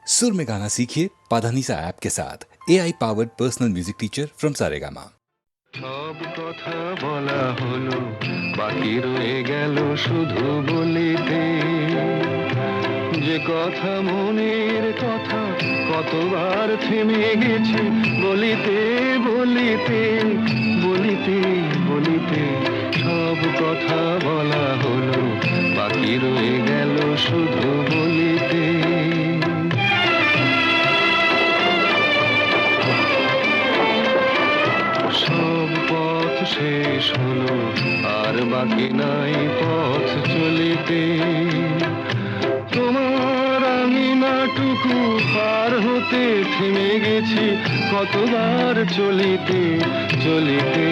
सुर में गाना सीखिए पाधानीसा ऐप के साथ AI powered personal music teacher from Saregama. সব কথা বলা হলো, বাকি রয়ে গেল শুধু বলিতে। যে কথা মনের কথা কতবার থেমে গেছে বলিতে বলিতে বলিতে বলিতে। সব কথা বলা হলো, বাকি রয়ে গেল শুধু বলিতে। সব পথ শেষ হলো, আর বাকি নাই পথ চলিতে। তোমার আমি নাটুকু পার হতে থেমে গেছি কতবার চলিতে চলিতে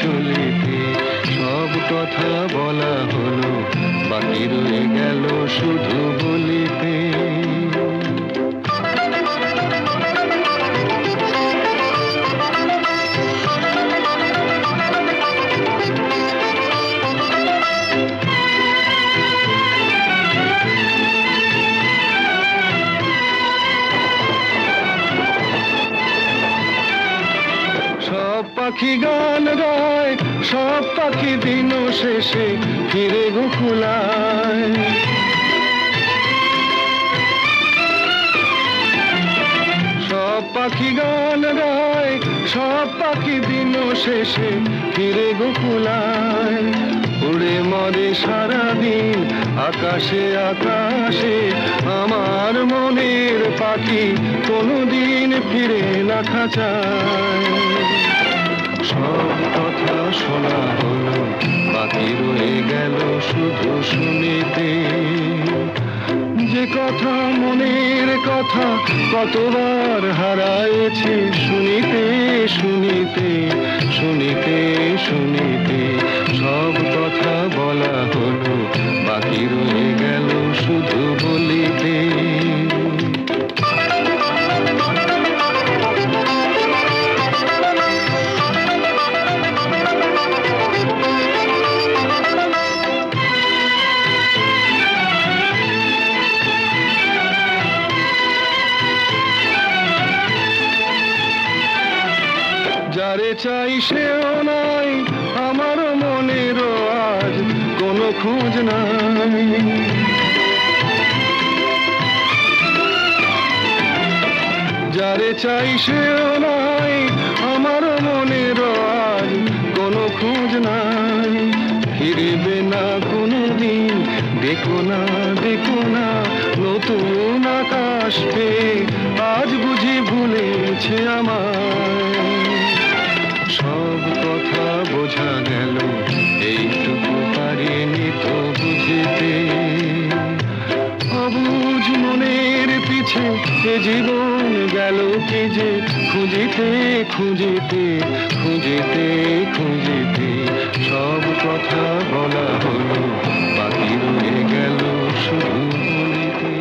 চলিতে। সব কথা বলা হলো, বাকি রয়ে গেল শুধু বলিতে। সব পাখি গান গায়, সব পাখি দিন শেষে ফিরে গোকুলায়। সব পাখি গান গায়, সব পাখি দিন শেষে ফিরে গোকুলায়। উড়ে মরে সারাদিন আকাশে আকাশে, আমার মনের পাখি কোনোদিন ফিরে না খাঁচায়। সব কথা শোনা হলো, বাকি রয়ে গেল শুধু শুনিতে। যে কথা মনের কথা কতবার হারায়েছে শুনিতে শুনিতে শুনিতে শুনিতে। সব কথা বলা হলো, বাকি রয়ে গেল শুধু বলিতে। যারে চাই সেও নাই, আমার মনেরও আজ কোনো খোঁজ নাই। যারে চাই সেও নাই, আমার মনেরও আজ কোনো খোঁজ নাই। ফিরবে না কোনো দিন, দেখো না দেখো না নতুন আকাশ পেয়ে আজ বুঝি ভুলেছে আমায়। সব কথা বোঝা গেল, এইটুকু পারিনি তো বুঝিতে। অবুঝ মনের পিছে এ জীবন গেল কি যে খুঁজিতে খুঁজিতে খুঁজিতে খুঁজিতে। সব কথা বলা হলো, বাকি রয়ে গেল শুধু বলিতে।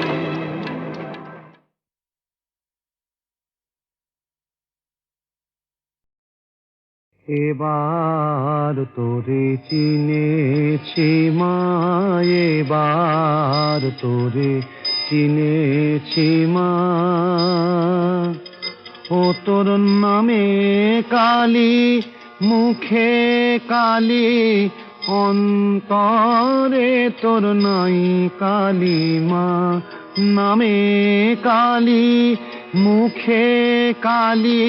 এবার তোরে চিনেছি মা, এবার তোরে চিনেছি মা। ও তোর নামে কালী, মুখে কালী, অন্তরে তোর নাই কালী মা। নামে কালী, মুখে কালী,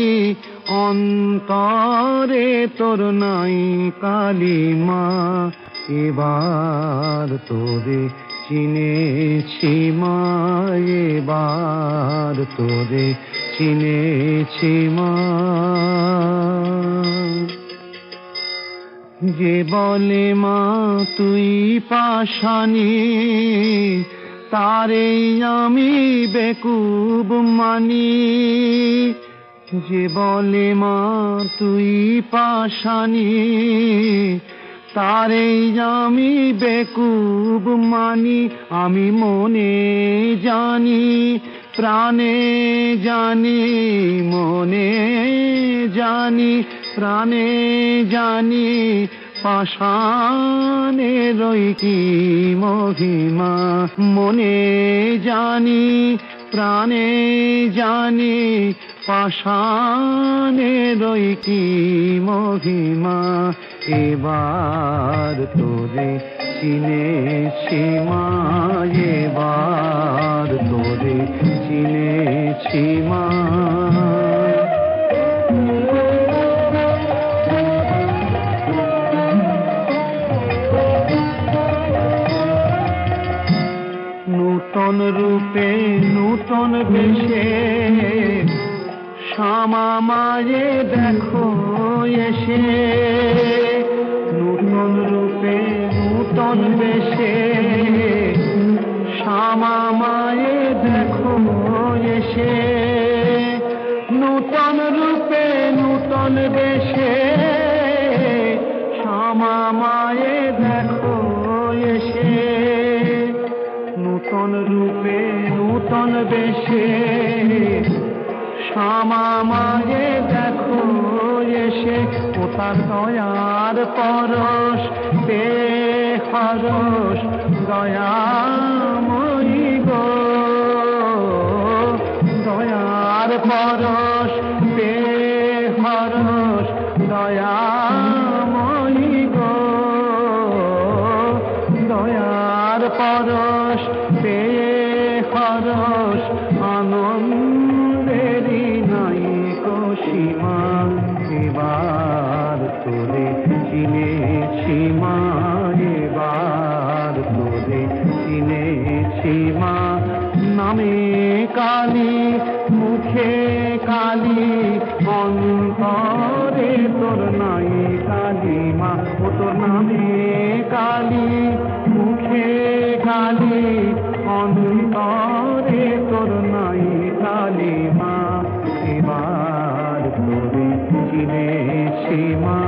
অন্তরে তোর নাই কালী মা। এবার তোরে চিনেছি মা, এবার তোরে চিনেছি মা। যে বলে মা তুই পাষাণী, তারে আমি বেকুব মানি। যে বলে মা তুই পাষাণী, তারে আমি বেকুব মানি। আমি মনে জানি প্রাণে জানি, মনে জানি প্রাণে জানি, পাষাণেরই কি মহিমা। মনে জানি প্রাণে জানি পাষাণেরই কি মহিমা, এবার তোরে চিনেছি মা, এবার তোরে চিনেছি মা। নূতন রূপে নূতন বেশে শ্যামা মায়ে দেখো এসে, নূতন রূপে নূতন বেশে শ্যামা মায়ে দেখো এসে, নূতন রূপে নূতন বেশে শ্যামা মায়ে দেখো এসে, নূতন রূপে নূতন বেশে শ্যামা মায়ে দেখো এসে, ও তার দয়ার পরশ পে হরস দয়াময়ী গো, দয়ার পরশ পে হরস দয়াময়ী গো, দয়ার পরশ পেয়ে হরস আনন্দেরই নাই সীমা, এবার তোরে চিনেছি মা, এবার তোরে চিনেছি মা। নামে কালী মুখে কালী অন্তরে তোর নাই কালী মা, ও তোর নামে কালী মুখে কালী অন্তরে তোর নাই কালী মা, এবার তোরে চিনেছি মা,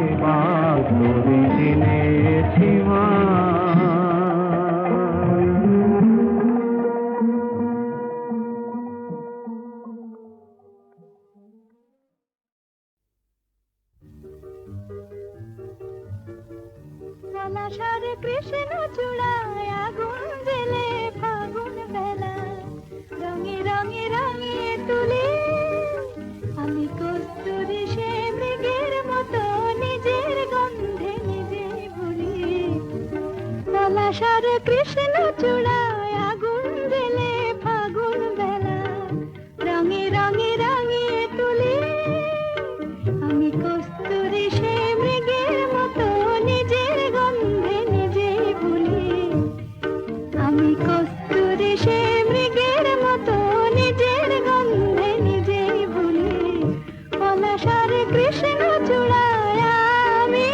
এবার তোরে চিনেছি মা। পলাশার কৃষ্ণ চূড়ায় আগুন জেলে ফাগুন বেলা, রঙে রঙে রঙিয়ে তুলি আমি কস্তুরী সে মৃগের মতো নিজের গন্ধে নিজে ভুলি। পলাশার কৃষ্ণ চূড়ায় আগুন জেলে ফাগুন বেলা, রঙে রঙে রঙিয়ে তুলি আমি কস্তুরী সে মৃগের মতো নিজের গন্ধে নিজে ভুলি, আমি কস্তুরী সে মৃগের মতো নিজের গন্ধে নিজে ভুলি। পলাশার কৃষ্ণ চূড়ায় আমি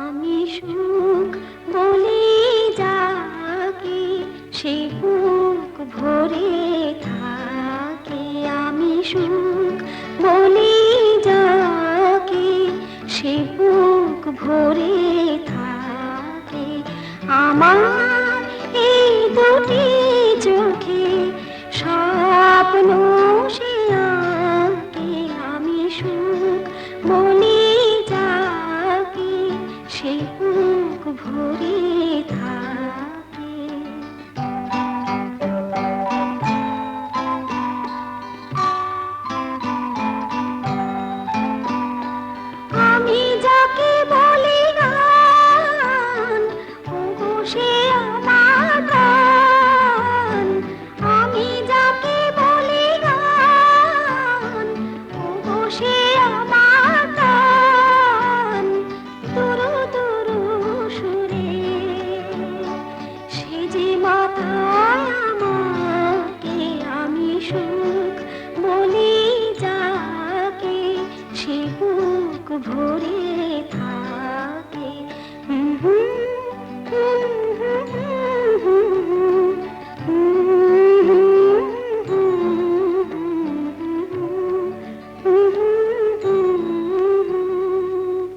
আমি সুখ বলে যাকে সে বুক ভরে থাকে, আমি সুখ বলে যাকে সে বুক ভরে থাকে। আমার এই দুটি চোখে স্বপ্ন সে আঁকে, আমি সুখ বলে যাকে সে বুক ভরে থাকে। আমি যাকে বলি গান, ওগো সে আমার প্রাণ। আমি যাকে বলি গান, ওগো সে আমার প্রাণ। দুরু দুরু সুরে সে যে মাতায় আমাকে, আমি সুখ বলি যাকে সে বুক ভরে থাকে।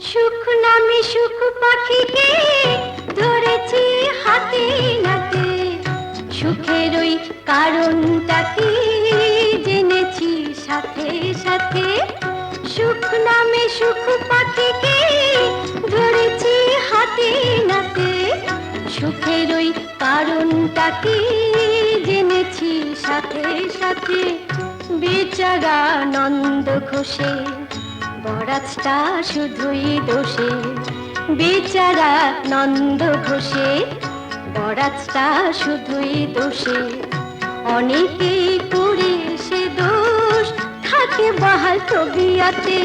সুখ নামে সুখ পাখিকে ধরেছি হাতে নাতে, সুখের ওই কারণটা কি জেনেছি সাথে সাথে। সুখ নামে সুখ পাখিকে ধরেছি হাতে নাতে, সুখের ওই কারণটা কি জেনেছি সাথে সাথে। বেচারা নন্দ ঘোষে বরাতটা শুধুই দোষে, বেচারা নন্দ ঘোষে বরাতটা শুধুই দোষে। অনেকে করে সে দোষ থাকে বাহাল তবিয়াতে,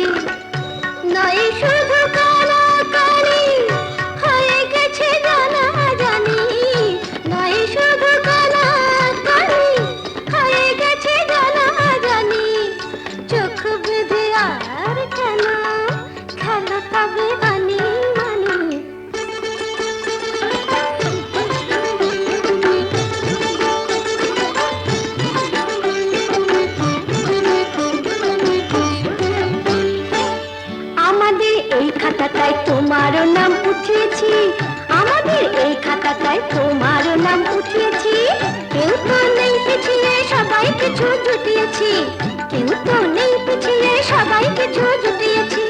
নয় শুধু কালাকালি হয়ে গেছে জানা জানি, নয় শুধু কালাকালি হয়ে গেছে জানা জানি। চোখ বেঁধে আর কেন খেলা তবে মানি মানি। আমাদের এই খাতাটায় তোমারও নাম উঠিয়েছি, আমাদের এই খাতাটায় তোমারও নাম উঠিয়েছি। কেউ তো নেই পিছিয়ে সবাই কিছু জুটিয়েছি, কেউ তো নেই পিছিয়ে সবাই কিছু জুটিয়েছি।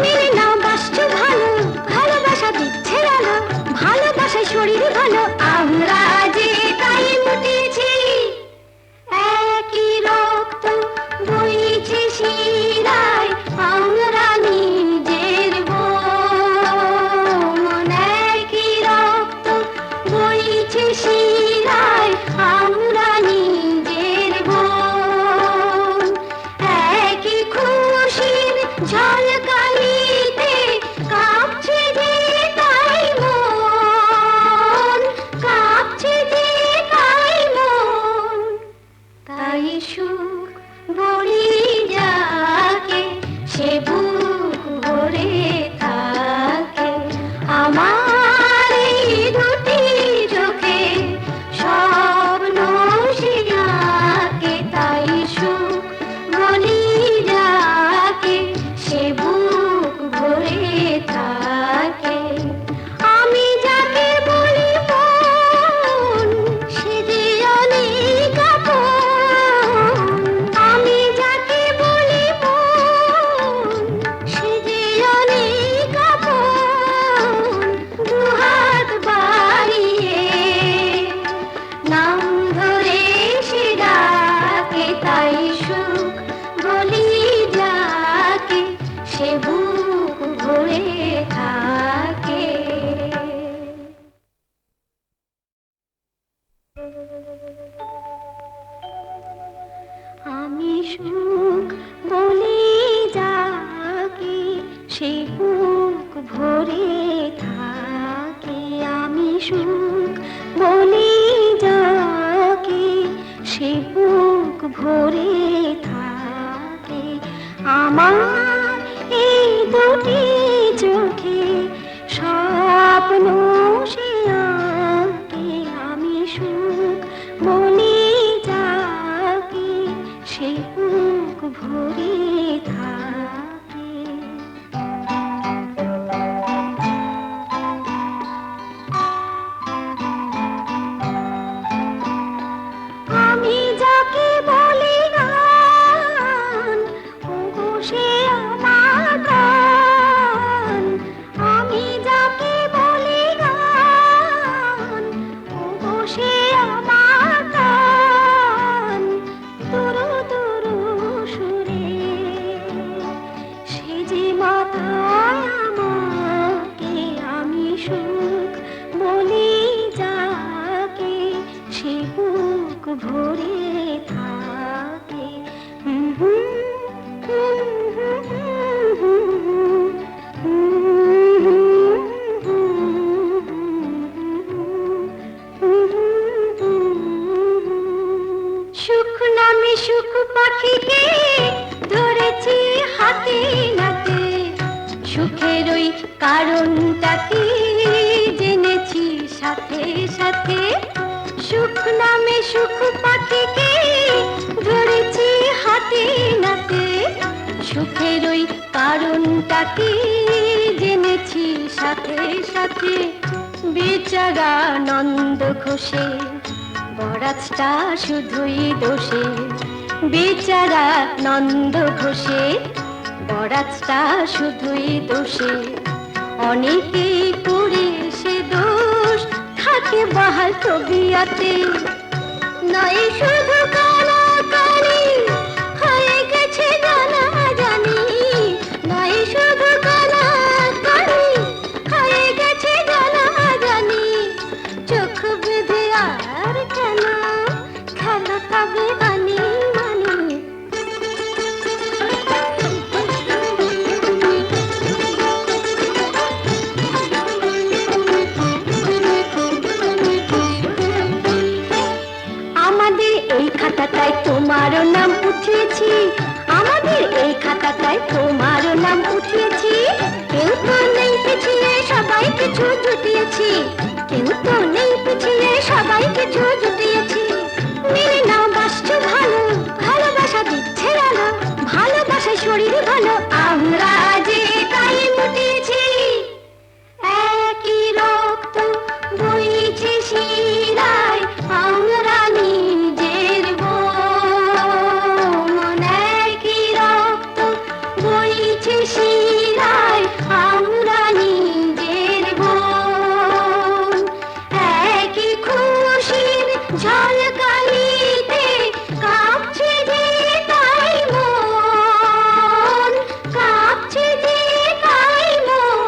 মেনে নাও বাসছো ভালো, ভালোবাসা দিচ্ছে আলো, ভালোবাসায় শরীর ভালো, আমরা যে তাই মুটিয়েছি। একই রক্ত বইছে শিরায়, আমরা নিজের বোন। একই রক্ত বইছে শিরায়, আমরা নিজের বোন। একই খুশির ঝলকানিতে কাঁপছে যে তাই মন, সুখ বলি যাকে, সে বুক ভরে থাকে। আমার এই দুটি চোখে স্বপ্ন সে আঁকে, আমি সুখ বলি যাকে, সে বুক ভরে থাকে। আমি যাকে বলি গান, ওগো সে আমার প্রাণ। আমি যাকে বলি গান, ওগো সে আমার প্রাণ। দুরু দুরু সুরে সে যে মাতায় আমাকে, আমি সুখ বলি যাকে, সে বুক ভরে থাকে। সুখ নামে সুখ পাখিকে ধরেছি হাতে নাতে, সুখের ওই কারণটা কি জেনেছি সাথে সাথে। সুখ নামে সুখ পাখিকে ধরেছি হাতে নাতে, সুখের ওই কারণটা কি জেনেছি সাথে সাথে। বেচারা নন্দ ঘোষে বরাতটা শুধুই দোষে, বেচারা নন্দ ঘোষে বরাতটা শুধুই দোষে। অনেকে করে সে দোষ থাকে বাহাল তবিয়াতে, নয় শুধু কালাকালি হয়ে গেছে জানা জানি, নয় শুধু কালাকালি হয়ে গেছে জানা জানি। চোখ বেঁধে আর কেন খেলা তবে মানি মানি। আমাদের এই খাতাটায় তোমারও নাম উঠিয়েছি, আমাদের এই খাতাটায় তোমারও নাম উঠিয়েছি। কেউ তো নেই পিছিয়ে সবাই কিছু জুটিয়েছি, কেউ তো নেই পিছিয়ে সবাই কিছু জুটিয়েছি। মেনে নাও বাসছো ভালো, ভালোবাসা দিচ্ছে আলো, ভালোবাসায় শরীর ভালো, আমরা যে তাই মুটিয়েছি। একই রক্ত বইছে শিরায়, আমরা নিজের বোন। একই রক্ত বইছে শিরায়, আমরা নিজের বোন। একই খুশির ঝলকানিতে কাঁপছে যে তাই মন, কাঁপছে যে তাই মন।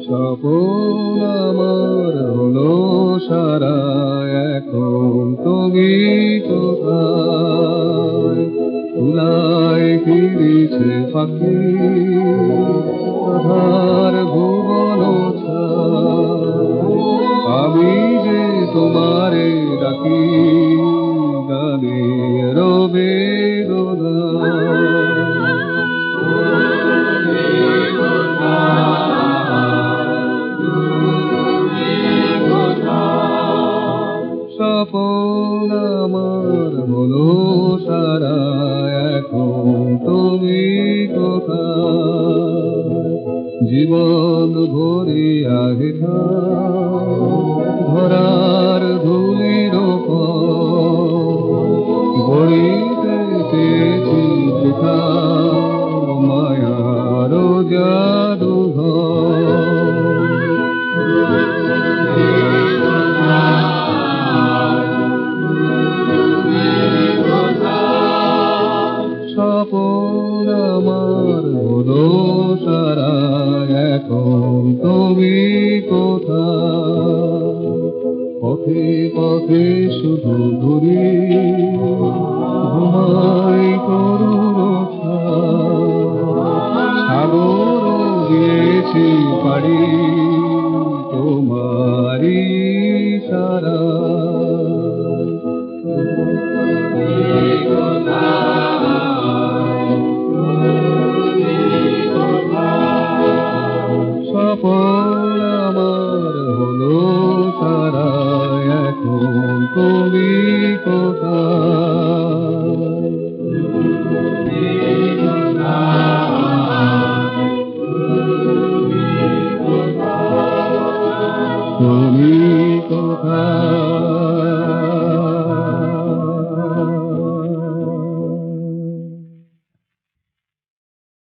স্বপন আমার হলো সারা, এখন তুমি কোথায়? তুলায় ফিরেছে পাখি, আধার ভুবন ছায়। আমি যে তোমারে ডাকি, গানের স্বপন আমার হলো সারা, এখন তুমি কোথায়? জীবন ভরিয়া গেথা ধরার ধুলির গড়িতে পেয়েছি দেখা মায়ার জাদুঘর। স্বপন আমার হলো সারা, এখন তুমি কোথায়? পথে পথে শুধু ঘুরি, ঘুমাই করুণ সাগর দিয়েছি পাড়ি, তোমারি সারা। স্বপন